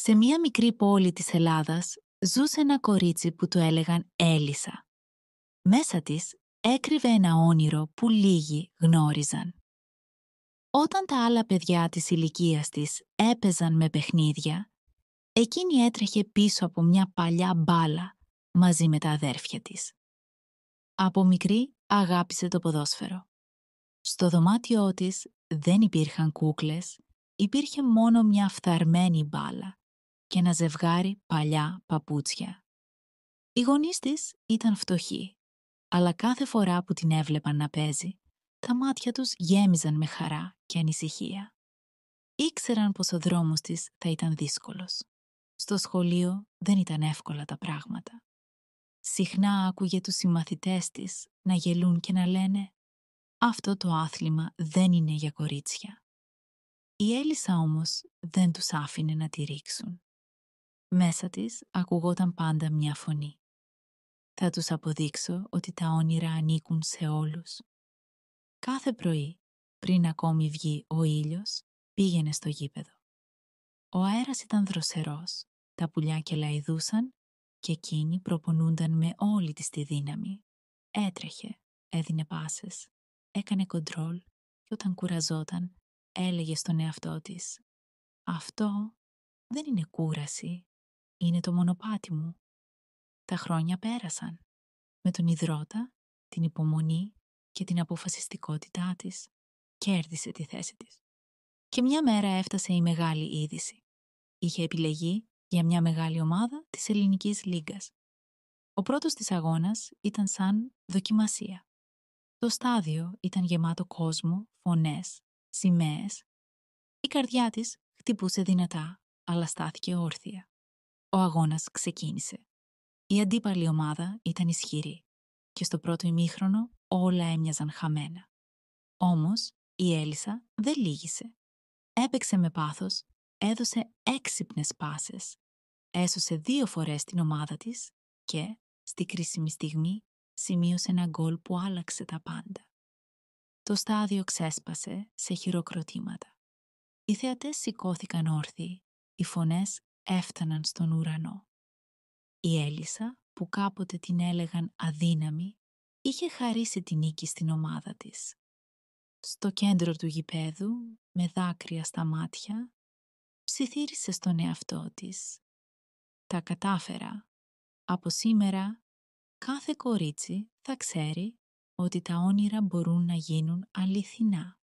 Σε μία μικρή πόλη της Ελλάδας ζούσε ένα κορίτσι που του έλεγαν Έλισσα. Μέσα της έκρυβε ένα όνειρο που λίγοι γνώριζαν. Όταν τα άλλα παιδιά της ηλικίας της έπαιζαν με παιχνίδια, εκείνη έτρεχε πίσω από μια παλιά μπάλα μαζί με τα αδέρφια της. Από μικρή αγάπησε το ποδόσφαιρο. Στο δωμάτιό της δεν υπήρχαν κούκλες, υπήρχε μόνο μια φθαρμένη μπάλα και ένα ζευγάρι παλιά παπούτσια. Οι γονείς της ήταν φτωχοί, αλλά κάθε φορά που την έβλεπαν να παίζει, τα μάτια τους γέμιζαν με χαρά και ανησυχία. Ήξεραν πως ο δρόμος της θα ήταν δύσκολος. Στο σχολείο δεν ήταν εύκολα τα πράγματα. Συχνά άκουγε τους συμμαθητές της να γελούν και να λένε «Αυτό το άθλημα δεν είναι για κορίτσια». Η Έλισσα όμως δεν τους άφηνε να τη ρίξουν. Μέσα της ακουγόταν πάντα μια φωνή. «Θα τους αποδείξω ότι τα όνειρα ανήκουν σε όλους». Κάθε πρωί, πριν ακόμη βγει ο ήλιος, πήγαινε στο γήπεδο. Ο αέρας ήταν δροσερός, τα πουλιά κελαηδούσαν και εκείνη προπονούνταν με όλη της τη δύναμη. Έτρεχε, έδινε πάσες, έκανε κοντρόλ και όταν κουραζόταν, έλεγε στον εαυτό της «Αυτό δεν είναι κούραση, είναι το μονοπάτι μου». Τα χρόνια πέρασαν. Με τον ιδρώτα, την υπομονή και την αποφασιστικότητά της, κέρδισε τη θέση της. Και μια μέρα έφτασε η μεγάλη είδηση. Είχε επιλεγεί για μια μεγάλη ομάδα της Ελληνικής Λίγκας. Ο πρώτος της αγώνας ήταν σαν δοκιμασία. Το στάδιο ήταν γεμάτο κόσμο, φωνές, σημαίες. Η καρδιά της χτυπούσε δυνατά, αλλά στάθηκε όρθια. Ο αγώνας ξεκίνησε. Η αντίπαλη ομάδα ήταν ισχυρή και στο πρώτο ημίχρονο όλα έμοιαζαν χαμένα. Όμως η Έλισσα δεν λύγησε. Έπαιξε με πάθος, έδωσε έξυπνες πάσες, έσωσε 2 φορές την ομάδα της και, στη κρίσιμη στιγμή, σημείωσε ένα γκολ που άλλαξε τα πάντα. Το στάδιο ξέσπασε σε χειροκροτήματα. Οι θεατές σηκώθηκαν όρθιοι, οι φωνές έφταναν στον ουρανό. Η Έλισσα, που κάποτε την έλεγαν αδύναμη, είχε χαρίσει τη νίκη στην ομάδα της. Στο κέντρο του γηπέδου, με δάκρυα στα μάτια, ψιθύρισε στον εαυτό της. «Τα κατάφερα. Από σήμερα, κάθε κορίτσι θα ξέρει ότι τα όνειρα μπορούν να γίνουν αληθινά».